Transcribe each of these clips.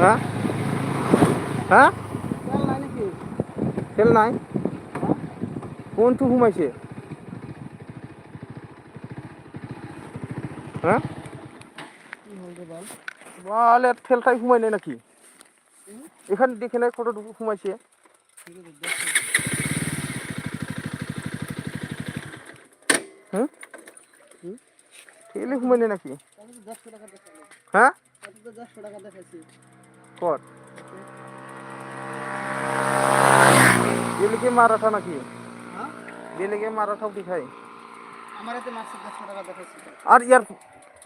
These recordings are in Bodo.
हा हा তেল নাই নেকি? তেল নাই হা কোনটো সোমাইছে হা কি হ'ল রে বল বালে তেলটাই সোমাইনাই নাকি এখানে দেখে নাই কতটুকু সোমাইছে ঠিক আছে দেখছি হুম হুম তেলই সোমাইনাই নাকি তাহলে তো 100 টাকা দেখালো হ্যাঁ তাহলে তো 100 টাকা দেখাইছি কত ওকে বেলিকে মারাঠা নাকি হ্যাঁ বেলিকে মারাঠাও দেখায় আমার এতে মাসে 100 টাকা দেখাইছি আর ইয়ার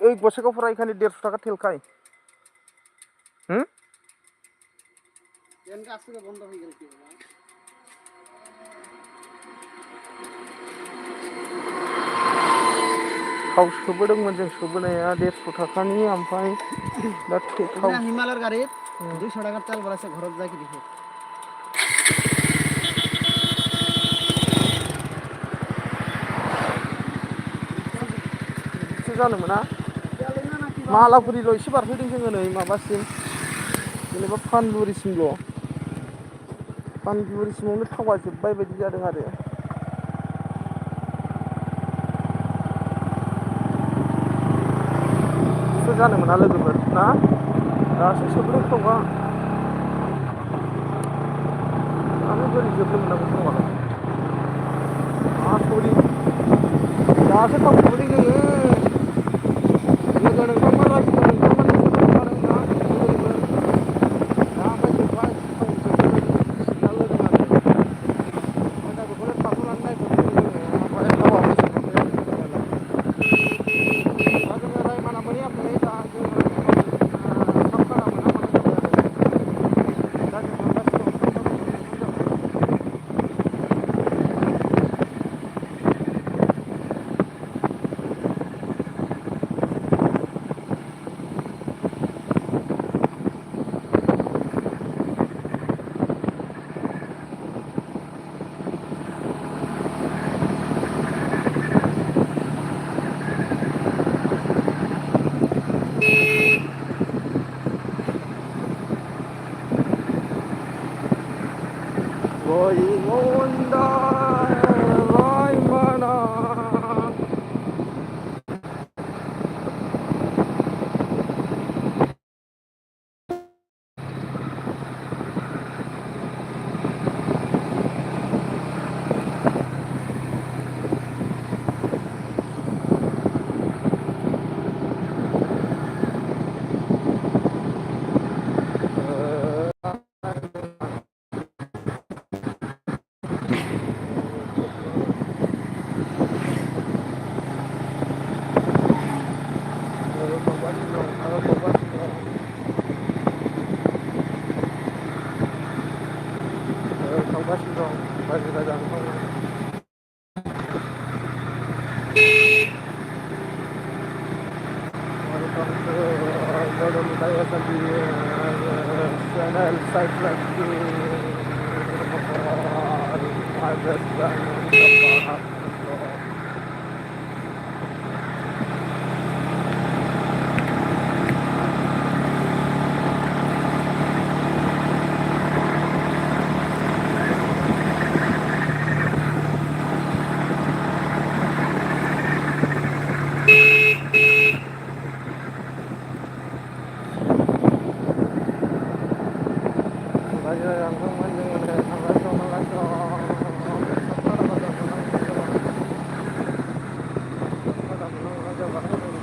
এই গোসাইগাঁওফোরা এখানে 150 টাকা তেল খায় হুম ট্রেনটা আজকে বন্ধ হয়ে গেল কি হবে थाव सोबोदोंमोन जों सोबोनाया 150 टाकानि ओमफ्राय दा थाव হিমালয়ের গাড়িত 200 টাকার তেল বলাছে ঘরত যাই কি দেখো बिदिसो जानो मोना मालापुरिल' एसे बारफैदों जोङो नै माबासिम जेनेबा फानलुरिसिमल' फानलुरिसिमावनो थावा जोब्बाय बायदि जादों आरो बिदिसो जानो मोना लोगोफोर ना दासो सोबदों थावा आरो बोरै जोबनो मोननांगौ थावालाय आसरित दासो थाव सोबोदों जोङो लोगो नोंथांमोन रायजो नोंथांमोन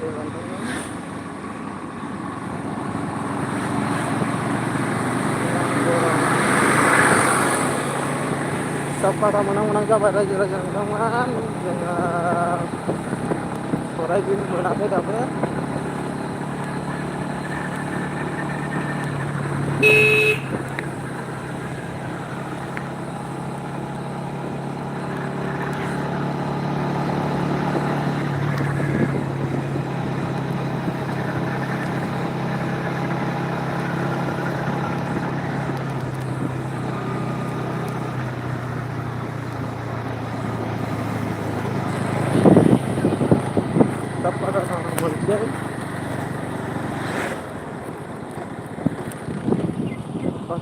going on the Raimana. Pada menang-menang jabat raja-raja nonton dengan suara gini berapa dapat pada orang berjaya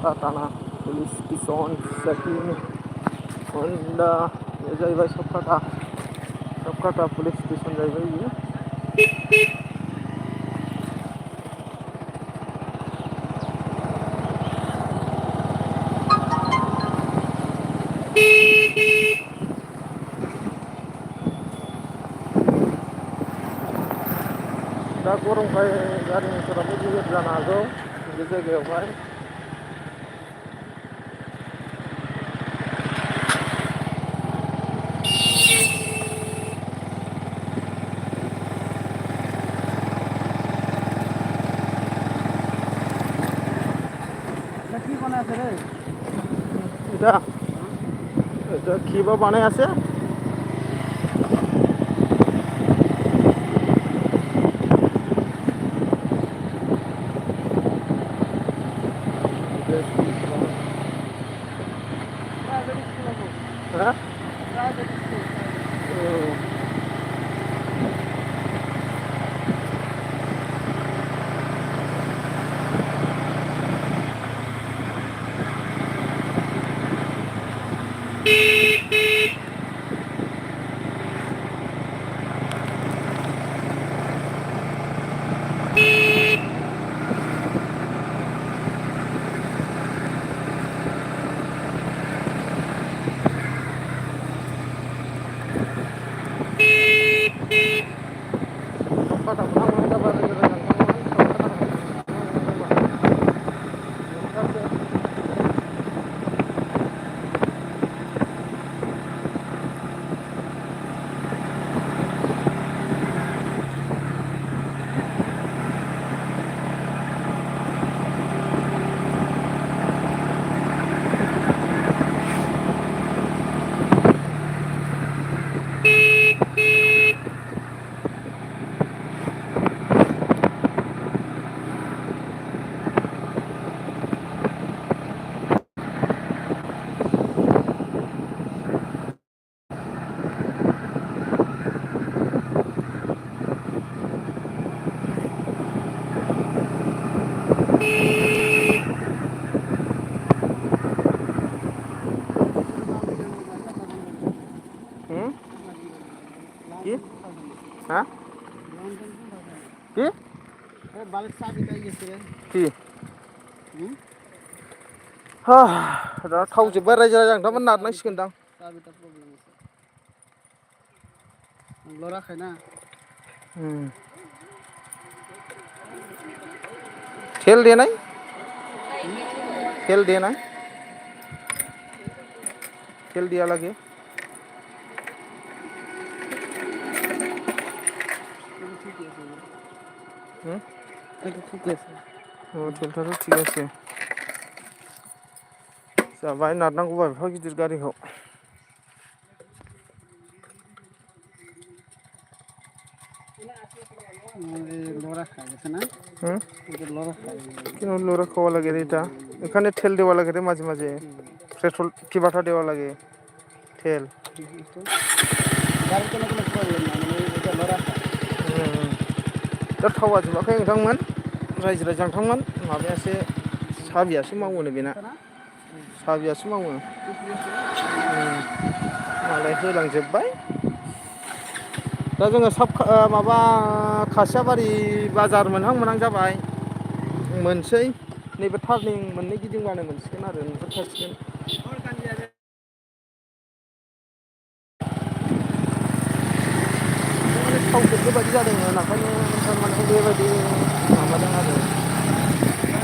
Satana Police Station Sakin Honda ya जाहैबाय सबकाटा पुलिस स्टेशन जाहैबाय बियो दा गरमखाय गारि मटराबो गिदिर जानो हागौ बे जायगायावहाय কি বানাইছে রে এটা এটা কি বা বানাই আছে হ্যাঁ কি হ্যাঁ কি বালের চাবি তাই গেছে রে কি दा थाव जोब्बाय रायजो राजानोथ' नारनांसिगोनदां চাবিটা প্রবলেম আছে লড়াখায় না तेल देनाय तेल देनाय तेल दिया लगे तेलफ्राथ' थिग আছে जाबाय नारनांगौबा एफा गिदिर गारिखौ क्यों लोरा खावा लगे रीता এখানে তেল দেওয়া লাগে রে মাঝে মাঝে পেট্রোল কি বাটা দেওয়া লাগে তেল গাড়ি কোনো কোনো প্রবলেম না মানে এটা লড়া दा थावा जोबाखै नोंथांमोन रायजो राजा नोंथांमोन माबायासो साबियासो मावोनो बेना साबियासो मावो मालाय होलांजोब्बाय दा जोङो माबा खासियाबारि बाजार मोनहां मोनहां जाबाय मोनसै नैबे टार्निं मोननै गिदिंबानो मोनसिगोन आरो नुहुरखासिगोन थाव जोबनाय बायदि जादोंमोन ओंखायनो थारमाने बेबायदि माबादों आरो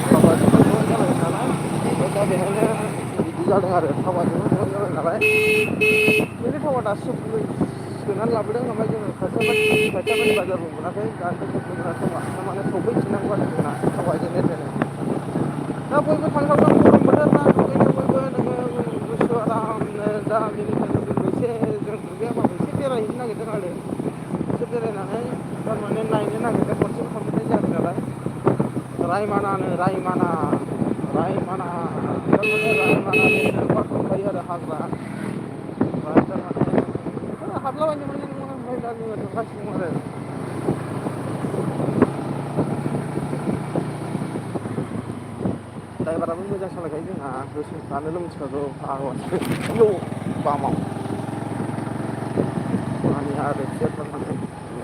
थावा जोबनाय जाबाय नालाय दा बेहायनो बिदि जादों आरो थावा जोबनाय जाबाय नालाय बेनि थावा दासो सोनानै लाबोदों ओमफ्राय जोङो खासियाबारि बाजारबो मोनाखै दासो जोंना थावा माने सफैफिननांगौ आरो जोंना थावा जेने तेने दा बयबो थांनांगौ गरम बोथोर ना दुगैनो बयबो नोङो गुसु आरामनो दा बेनिखायनो जोंबो एसे जों दुगैयाबाबो एसे बेरायहैनो नागिरदों आरो एसे बेरायनानै थारमाने नायनो नागिरदों खनसेबो थांफेरनाय जायाखै नालाय रायमानानो रायमाना थारमाने रायमाना नेसनेल पार्क दंखायो आरो हाग्रा ओमफ्राय थारमाने हाबलाबायनो मोननाय नङा ओमफ्राय दा जोङो थांगासिनो दं आरो ड्राइभाराबो मोजां सालायखायो जोंहा गोसो जानोल' मिथिखागौ फाग्लासो इयौ बामाव मानि आरो सेरफोर माने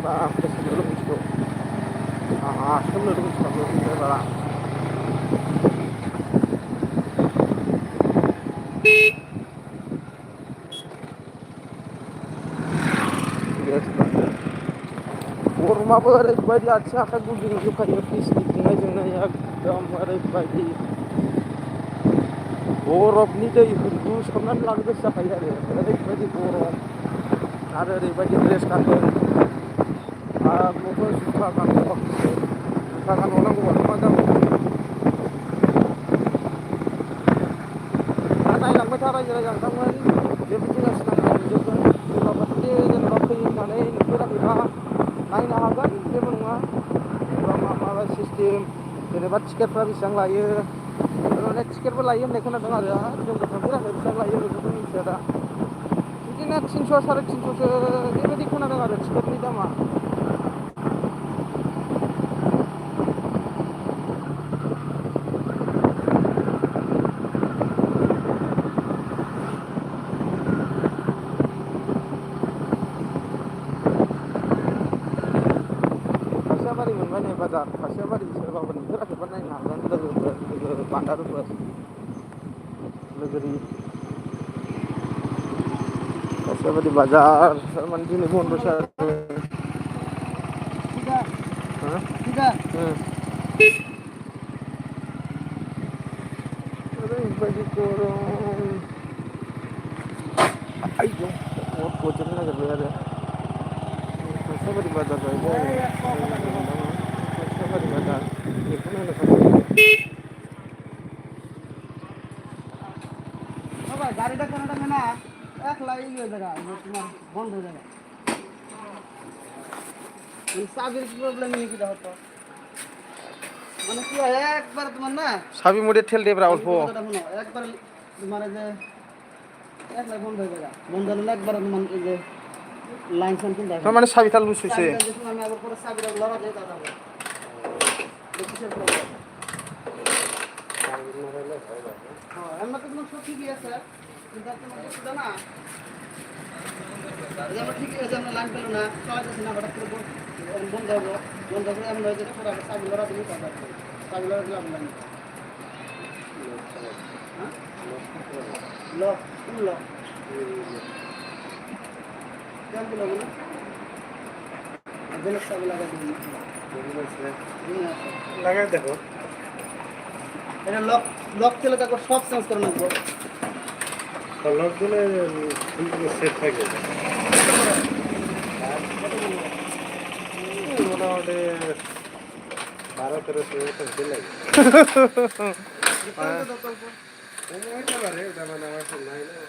बा गोसोनोल' मिथिगौ आसोलनोल' मिथिखागौ ड्राइभारा गरमाबो ओरैबायदि आथिं आखाइ गुदुंजोबखायो फ्रिजनि दुंनायजोंनो एकदम ओरैबायदि बरफनि दै लुसोमनानै लानो गोसो जाखायो आरो ओरैबायदि गरम आरो ओरैबायदि ड्रेस गानदों आरोबाव जुथा गानबावाखैसो जुथा गानबावनांगौबाथ' मा जाबावगौ दा नायलांबाय था रायजो राजा नोंथांमोन जेबो जिंगासिनाङा नुजोबगोन सोरबाफोरदि जेनेबा फैयो होननानै नुफेराखैबा नायनो हागोन जेबो नङा जेनेबा माबा सिस्टेम जेनेबा टिकेटफ्रा बेसेबां लायो माने टिकेटबो लायो होननाय खोनादों आरो जोंबो थांफेराखै बेसेबां लायो बेखौथ' मिथिया दा बिदिनो 300 350सो बेबायदि खोनादों आरो टिकेटनि दामा खासियाबारि मोनबाय नै बाजार खासियाबारि सोरबाफोर नुफेराखैबा नायनो हागोन लोगो बान्दारुफोर लोगोरि खासियाबारि बाजार थारमाने दिनै बन्द'सो आरो ओरैबायदि गरम आयौ अर गजोबनो नागिरबाय आरो खासियाबारि बाजार जाहैबाय आरो खासियाबारि बाजार बेखौ नायनो थाखाय বাবা গাড়িটা কোনটা না একলা ইয়ে জায়গা তোমার বন্ধ জায়গা চাবির প্রবলেম নিয়ে কি হতো মানে কি হয় একবার তোমার না সাবি মোড়ে ঠেল দেবরা অল্প একবার মানে যে একলা বন্ধ হয়ে যায় বন্ধ হলে একবার তোমার এই যে লাইন সান কিনতে তার মানে সাবিটা লুজ হইছে আমি আবার পরে চাবিটা লড়া দিয়ে দাও কিসের প্রবলেম হ্যাঁ এমন তো তোমার সব ঠিকই আছে কিন্তু তোমার কিছুটা না আমরা ঠিকই আছে আমরা লাইন পেলো না চালাইতেছি না হঠাৎ করে বন্ধ হবো বন্ধ করে এমন হয়ে যেতে পুরো চাবি লড়া দিয়ে পাবো চাবি লড়া দিলাম না হ্যাঁ লক কোন লক কেমন লক না বেলেগ চাবি লাগাই দিন লাগাই দেখো এটা লক লক খেলে তারপর সব চেঞ্জ করে নেবো লক দিলে সেট থাকে মোটামুটি 12-13 দিন লাগে হইতে পারে ওটা মানে আমার নাই না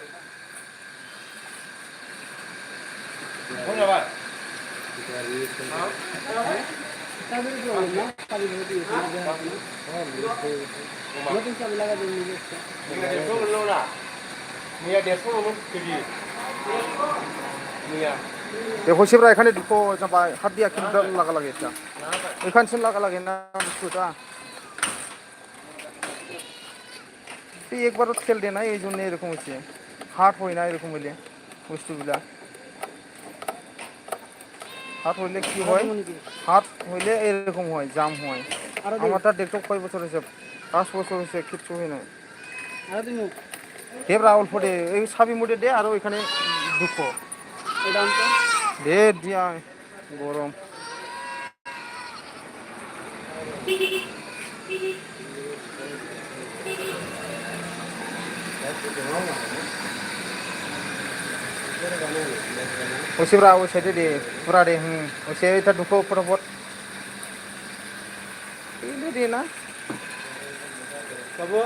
देखो शिवरा एखाने दुखो जब हाथ दिया किधर लगा लगे क्या एखान से लगा लगे ना बुझता एक बार खेल देना ये जो नहीं रखूँ इसे हाथ होई ना रखूँ मिले बुझतु बिला हाथ होइले की হয় হাত হইলে এরকম হয় জাম হয় আমারটা দেখো কয় বছর হইছে 5 বছর হইছে কিচ্ছু হয় না আর তুমি দেবরা অল্প দে এই সাবি মুড়ে দে আর ওইখানে দুঃখ এটা আনতে দে দিয়া গরম ওসিবরা ওই সাইডে দে পুরা দে ওসে এটা ঢুকো ফটাফট এই দে না বাবু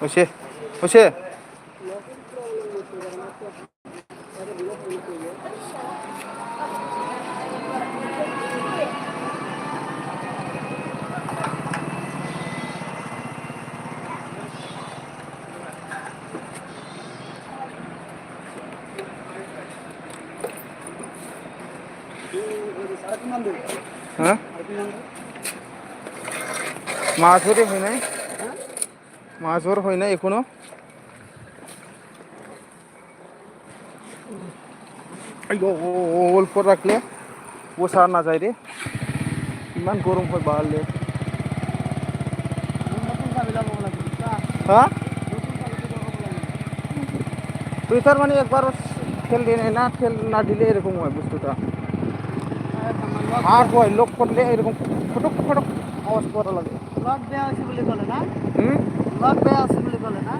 ওসে ওসে হ্যাঁ মাছ ধরে হয় নাই মাছ ধর হয় না এখনো অল্প রাখলে পোষা না যায় রে ইমান গরম হয় বাড়লে হ্যাঁ তুই তার মানে একবার খেল দিয়ে না খেল না দিলে এরকম হয় বস্তুটা আর হয় লোক করলে এরকম ফটক ফটক আওয়াজ করা লাগে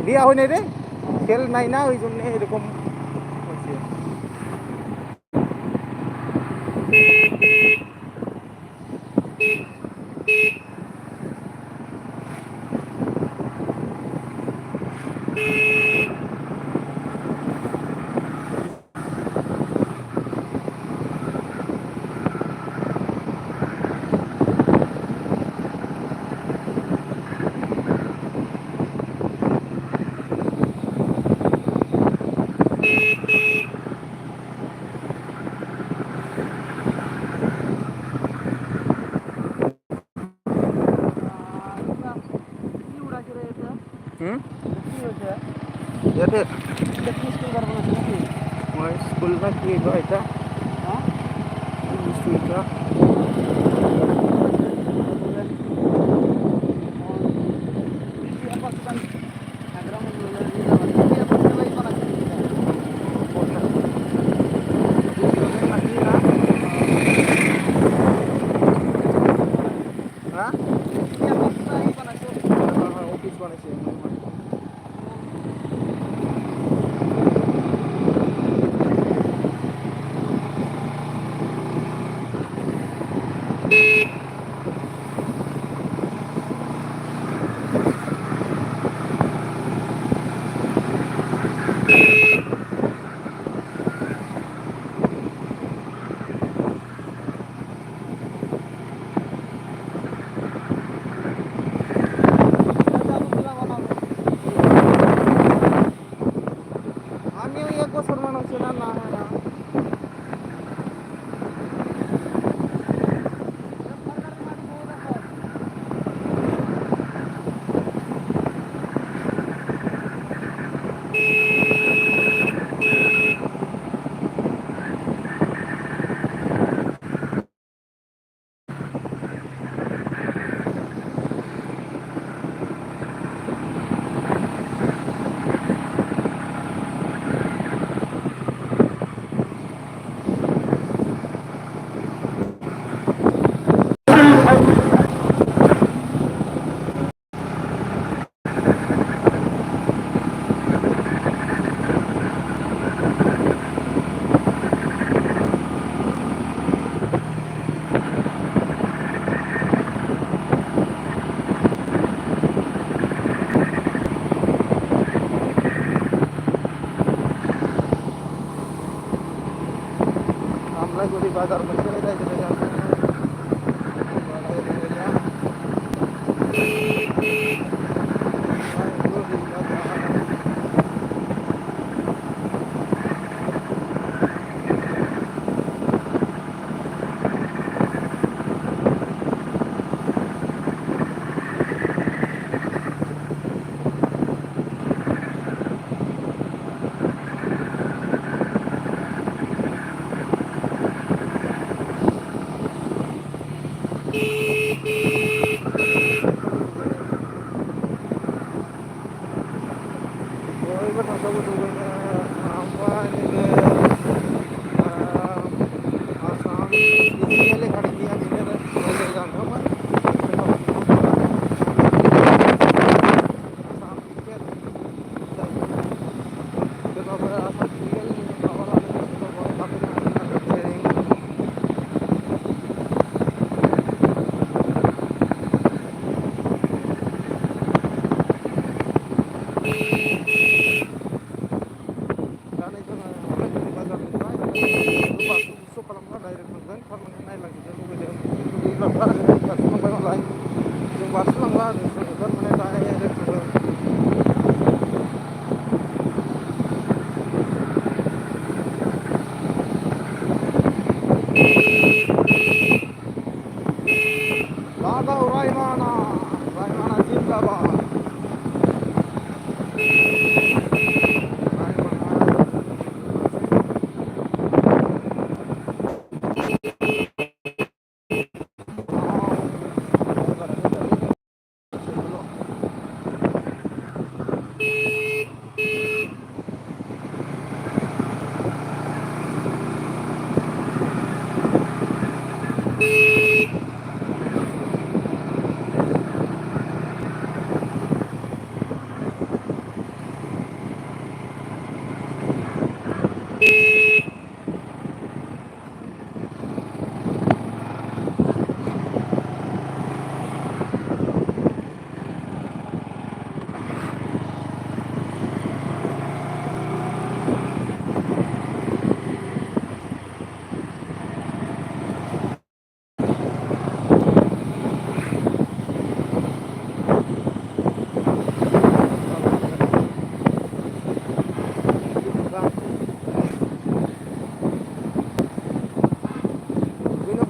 দিয়া হয় নাই রে খেল নাই না ওই জন্য এরকম হচ্ছে याते स्कूल में की गया स्कूल का ऑफिस बने आमिও एक বছর মানুষ না না হয় না আমরা যদি বাজার করতে যাই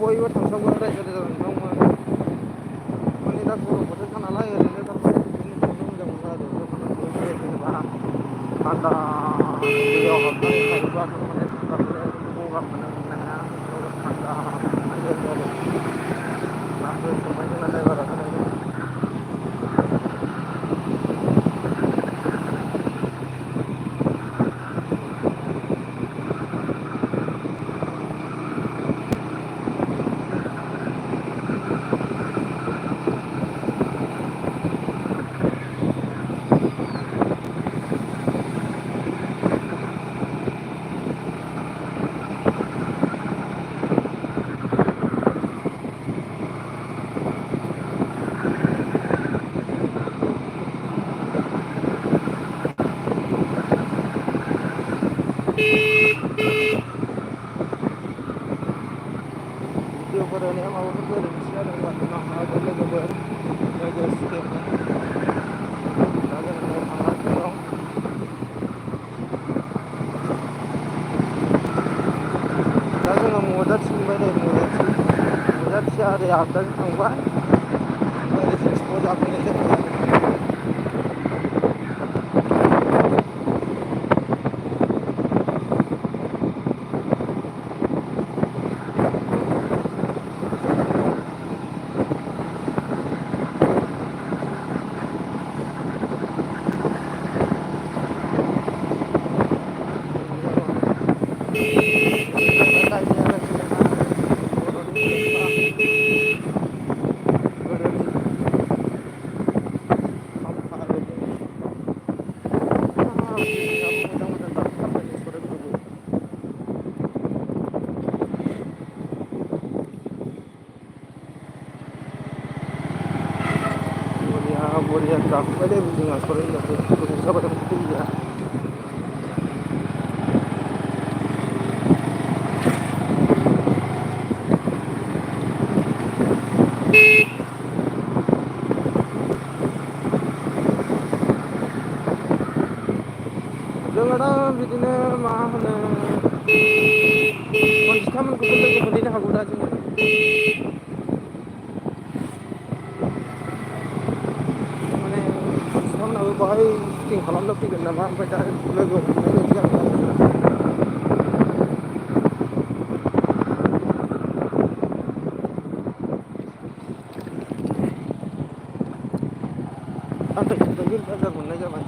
बयबो थांसावगोन रायजो राजा माने दा गरम बोथोरखा नालाय ओरैनो दा बिदिनो थांनो मोजां मोनो आरो बयबो जेनेबा थान्दा दैयाव हाबनानै थायोब्ला माने थान्दा मोनो गगा मोनो मोननाया थान्दा मोननाय जायो आरो नाफोर संनायनि नालाय बारा भिडिअफोर होनाया माबाफोर गोरोन्थि जादोंबा निमाहा होदो लोगोफोर लोगो सिख्लाफोर दा जों न'आव थांगासिनो दं दा जोङो मजाथि मोनबाय नै मजाथिया ओरै आगदाजों थांबाय ओरै जों स' जाफैनाय जाबाय आरो बरिया जाफैबाय दे जोंहा सराय जाबाय गोबाव जाबाय फैया जोङो दा बिदिनो मा होनो खनजिथामोनखौबो लोगो मोनहैनो हागौ दा जोङो माने खनजिथामोनाबो बाहाय सुटिं खालामनो फैगोन नामा ओमफ्राय दा लोगो हमनाय बायदि जागोन आरो बिल बाजार मोननाय जाबाय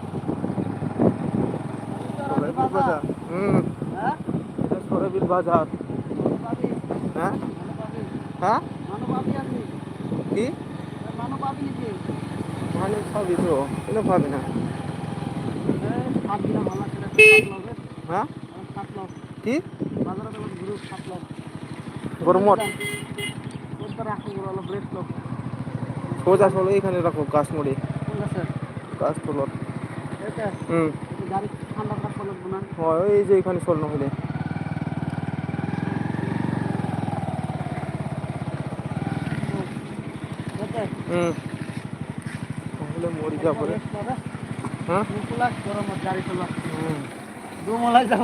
सराइबिल बाजार এটা সরাইবিল বাজার হ্যাঁ হ্যাঁ কি মানে পাবি তো কেন পাবি না হ্যাঁ কি গরমত সোজা চলো এখানে রাখো গাছ মুড়ি গাছ তলত হয় ওই যে এখানে চল নহলে নহলে মরি যাব রে হ্যাঁ গরমত গাড়ি চলা দুমলাই যাব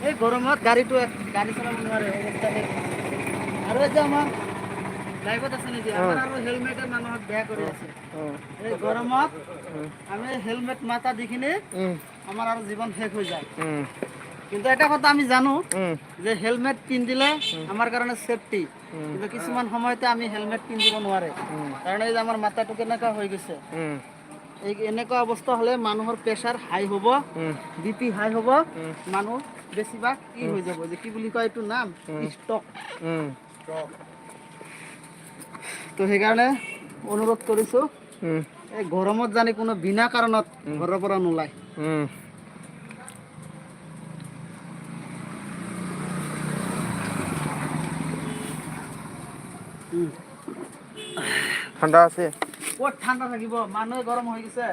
এই গরমত গাড়ি চলাব নোৱাৰে অৱস্থাতে আৰু যে আমাৰ লাইভত আছে নেকি আমাৰ আৰু হেলমেটে মানুহক বেয়া কৰি আছে এই গৰমত আমি হেলমেট মাথা দেখিনে আমাৰ আৰু জীৱন শেষ হৈ যায় কিন্তু এটা কথা আমি জানো যে হেলমেট পিন্ধিলে আমাৰ কাৰণে সেফটি কিন্তু কিছুমান সময়তে আমি হেলমেট পিন্ধিব নোৱাৰে কাৰণ এই যে আমাৰ মাথাটো কেনেকা হৈ গৈছে এই এনেকুৱা অৱস্থা হলে মানুহৰ প্ৰেছাৰ হাই হ'ব বিপি হাই হ'ব মানুহ বেছিভাগ কি হৈ যাব যে কি বুলি কয় এইটো নাম ষ্টক তো সেইকাৰণে অনুৰোধ কৰিছো এই গৰমত জানি কোনো বিনা কাৰণত ঘৰৰ পৰা নোলায় ঠাণ্ডা আছে ক'ত ঠাণ্ডা থাকিব মানুহে গৰম হৈ গৈছে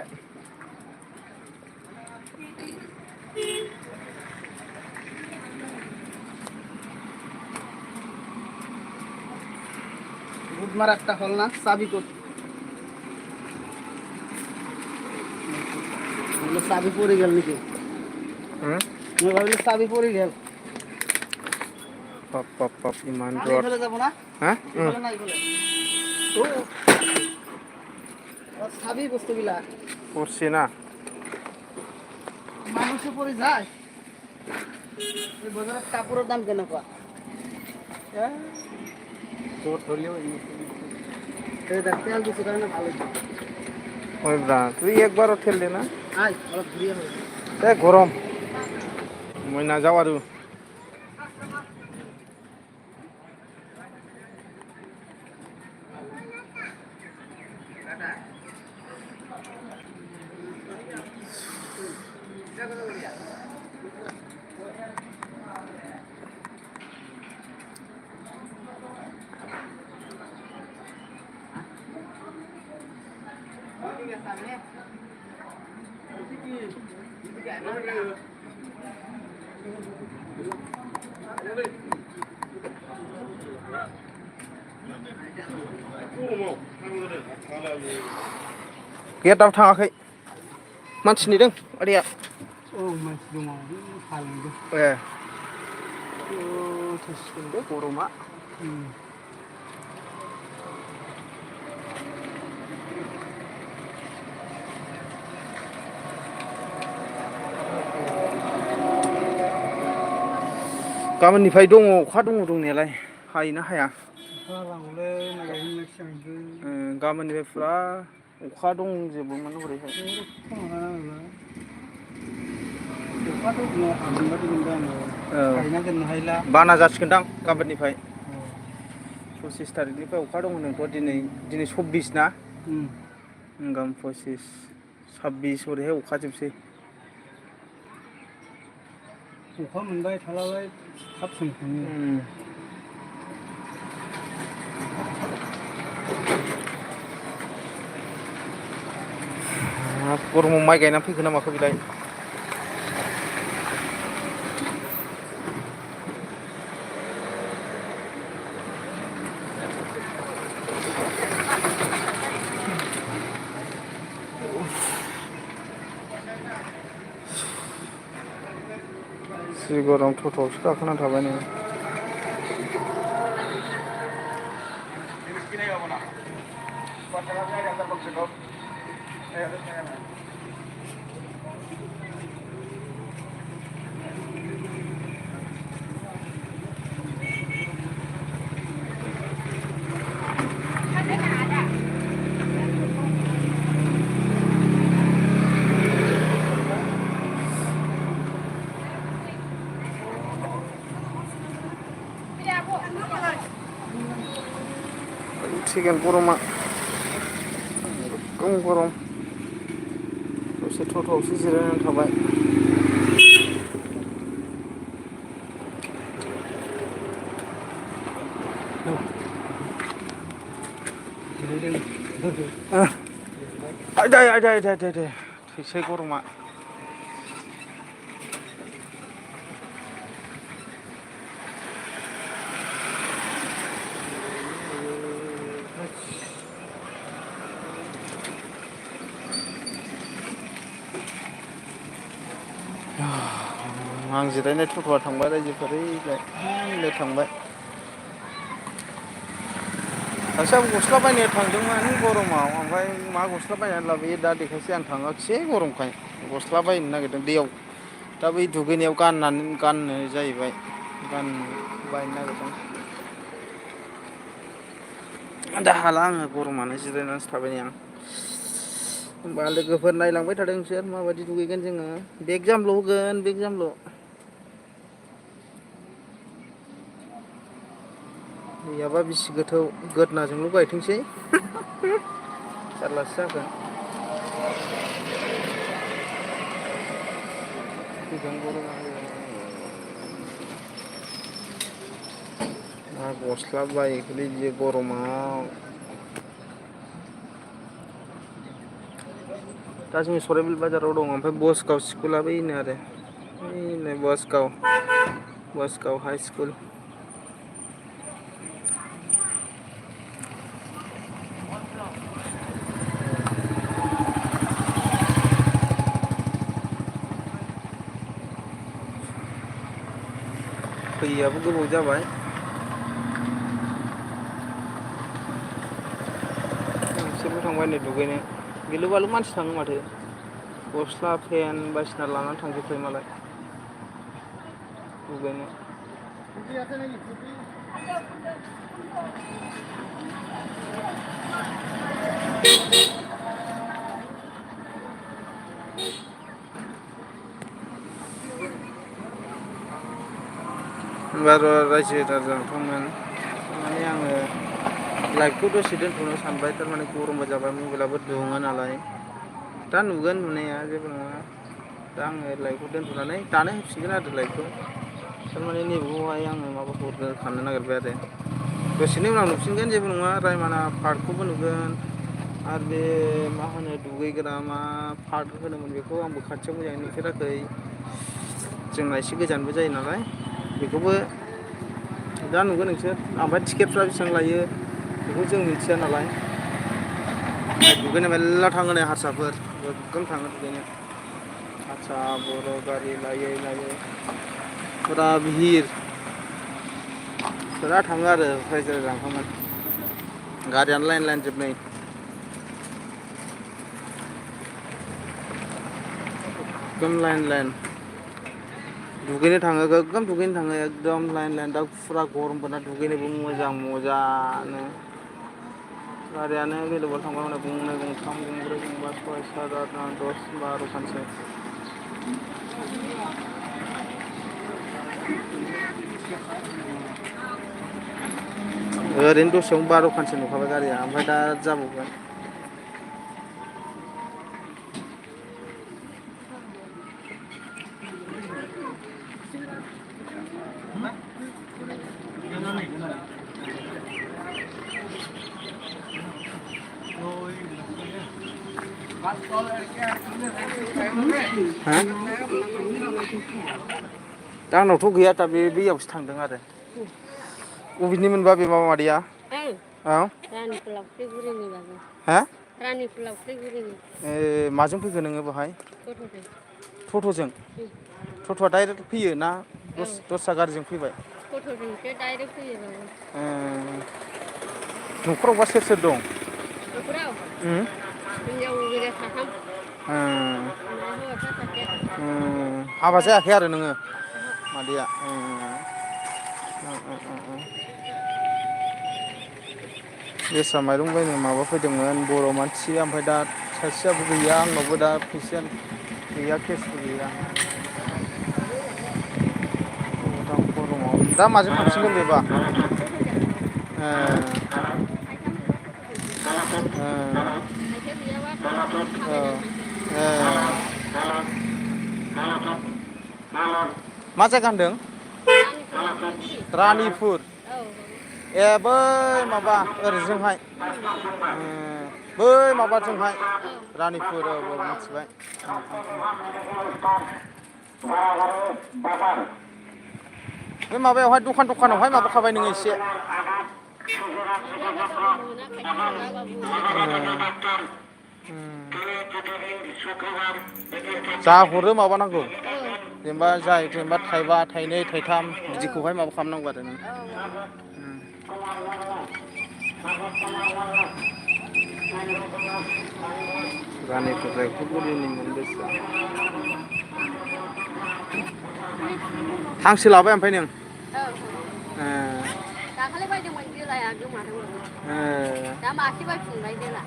বুধমার একটা হল না চাবি কত চাবি পড়ে গেল নাকি ভাবলি চাবি পড়ে গেল বাপ ইমান কালি ৰ'দ এইফালে যাব না হা এইফালে না এইফালে চাবি বস্তুবিলাক পৰছে না মানুষে পৰি যায় এই বজাৰত কাপোৰৰ দাম কেনেকুৱা তোৰ ধৰিলেও এই দেখ তেল দিছে কাৰণে ভাল হৈছে হয় ব্ৰা তুই একবাৰ ঠেল দে না আয় অলপ ঘূৰিয়ে হয় গৰম মই নাযাওঁ আৰু गेटआव थाङाखै मानसि नेदों आदैया मानसि दङ सालैदों ए थैसिगोन दे गरमा गाबोननिफ्राय दङ अखा दङ दंनायालाय हायोना हाया गाबोननिफ्राय फुरा अखा दंजोबोमोन हरैहाय बाना जासिगोनदां गाबोननिफ्राय 25 तारिखनिफ्राय अखा दङ नोंथ' दिनै 24 ना गाबोन 25 26 हरैहाय अखा जोबसै अखा मोनबाय थालाबाय थाब सोमखाङो गरमाव माइ गायनानै फैखो ना माखो बिलाय जि गरम थथावसो गाखोना थाबाय नोङो थिगैनो गरमा गोगोम गरम दसे थथावसो जिरायनानै थाबाय आयदै थैसै गरमा आं जिरायनाय थथ'आ थांबाय रायजोफोरैलाय थांबाय सासेयाबो गस्ला बायनो थांदोंमोन गरमाव ओमफ्राय मा गस्ला बायनानै लाबोयो दा देखायसै आं थाङाखिसै गरमखाय गस्ला बायनो नागिरदों दैयाव दा बै दुगैनायाव गाननो जाहैबाय बायनो नागिरदों दा हाला आङो गरमानो जिरायनानैसो थाबाय नै आं होमबा लोगोफोर नायलांबाय थादों नोंसोर माबायदि दुगैगोन जोङो बेग जामल' होगोन बेग जामल' दैयाबा बिसि गोथौ गोदनाजोंल' गायथोंसै जारलासो जागोन गस्ला बायखोलै बियो गरमाव दा जों सराइबिल बाजाराव दं ओमफ्राय बसगाव स्कुला बैनो आरो बैनो बसगाव हाइ स्कुल फैयाबो गोबाव जाबाय थांबाय नै दुगैनो गिलु बालु मानसि थाङो माथो गस्ला पेन बायदिसिना लानानै थांजोबखायो मालाय दुगैनो बार' रायजो राजाफोरमोन माने आङो लाइभखौ दसे दोनथ'नो सानबाय थारमाने गरमबो जाबाय मबाइलाबो दुङो नालाय दा नुगोन नुनाया जेबो नङा दा आङो लाइभखौ दोनथ'नानै दानो होफिनगोन आरो लाइभखौ थारमाने नैबेखौहाय आङो माबा हरनो साननो नागिरबाय आरो दसेनि उनाव नुफिनगोन जेबो नङा रायमाना पार्कखौबो नुगोन आरो बे मा होनो दुगैग्रा मा पार्क होनोमोन बेखौ आंबो खाथियाव मोजाङै नुफेराखै जोंना एसे गोजानबो जायो नालाय बेखौबो दा नुगोन नोंसोर ओमफ्राय टिकेटफ्रा बेसेबां लायो बेखौ जों मिथिया नालाय दुगैनो मेरला थाङो नै हारसाफोर गोगोम थाङो दुगैनो हारसा बर' गारि लायै लायै फुरा भिर फुरा थाङो आरो रायजो राजाफोर गारियानो लाइन लाइन जोब नै एकदम लाइन लाइन दुगैनो थाङो गोगोम दुगैनो थाङो एकदम लाइन लाइन दा फुरा गरमफोरना दुगैनोबो मोजां मजानो गारियानो बेलेगाव थांबा माने गंनै गंथाम गंब्रै गंबा सय सात आठ नय दस बार'खानसो ओरैनो दसेयावनो बार'खानसो नुखाबाय गारिया ओमफ्राय दा जाबावगोन दा आंनावथ' गैया दा बे बैयावसो थांदों आरो अबेनि मोनबा बे माबा मादैया औ हा माजों फैखो नोङो बेहाय टट'जों टट'आ डाइरेक्ट फैयो ना दस्रा गारिजों फैबाय टट'जोंसो डाइरेक्ट फैयो न'खरावबा सोर सोर दं न'खराव हिनजाव गोजा साथाम हौवासा सासे हाबा जायाखै आरो नोङो मादैया जोसा माइरं बायनो माबा फैदोंमोन बर' मानसि ओमफ्राय दा सासेयाबो गैया आंनावबो दा फैसायानो गैया केसबो गैया गरमाव दा माजों थांफिनगोन बेबा मा जायगा होनदों रानिपुर ए बै माबा ओरैजोंहाय बै माबाजोंहाय रानिपुर मिथिबाय बे माबायावहाय दखानावहाय माबाखाबाय नोङो एसे जा हरो माबानांगौ जेनेबा जाय जेनेबा थाइबा थाइनै थाइथाम बिदिखौहाय माबा खालामनांगौ आरो नों रानिपुर गुलिनिमोन गोसोआ हांसो लाबाय ओमफ्राय नों दाखालि बायदोंमोन जोलाया गोमादोंमोन दा मासे बायफिनबाय जोला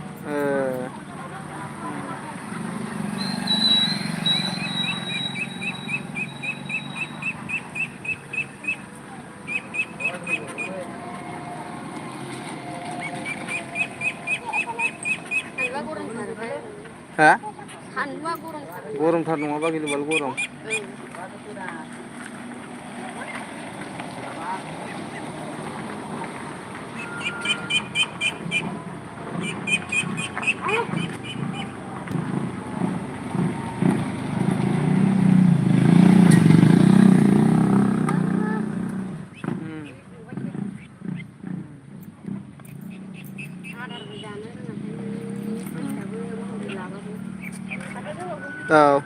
हा गरमथार नङाबा गिलु बालु गरम औ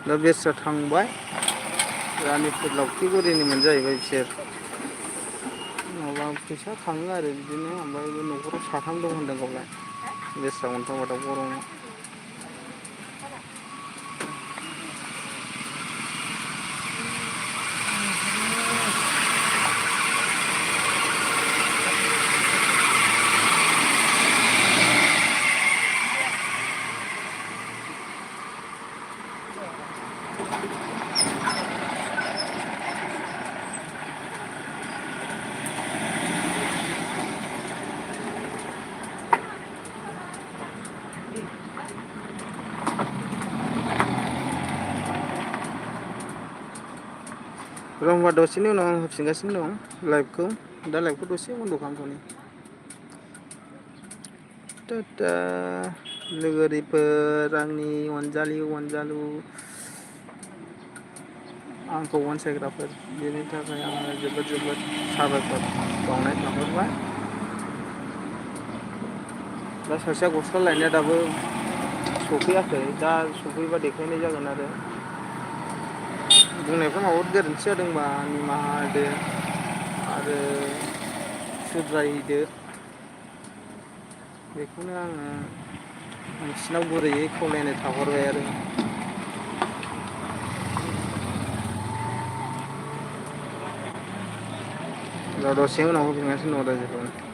दा बेस्रा थांबाय रानिपुर लावथिगुरिनिमोन जाहैबाय बिसोर नङाबा फैसा खाङो आरो बिदिनो ओमफ्राय बे न'खराव साथाम दं होनदों गावलाय गेसआव अन्थाव बाथाव गरमाव र' होमबा दसेनि उनाव आं होफिनगासिनो दं लाइभखौ दा लाइभखौ दसे बन्द' खालामथ'नि दा लोगोरिफोर आंनि अनजालु आंखौ अनसायग्राफोर बेनि थाखाय आङो जोबोद साबायखर बावनाय थाहरबाय दा सासेया गस्ला लायनाया दाबो सफैयाखै दा सफैबा देखायनाय जागोन आरो बुंनायफ्राव माबाफोर गोरोन्थि जादोंबा निमाहा होदो आरो सुद्रायदो बेखौनो आङो नोंसिनाव गुरैयै खावलायनाय थाहरबाय आरो दसे उनाव होफिनगासिनो दं रायजोखौ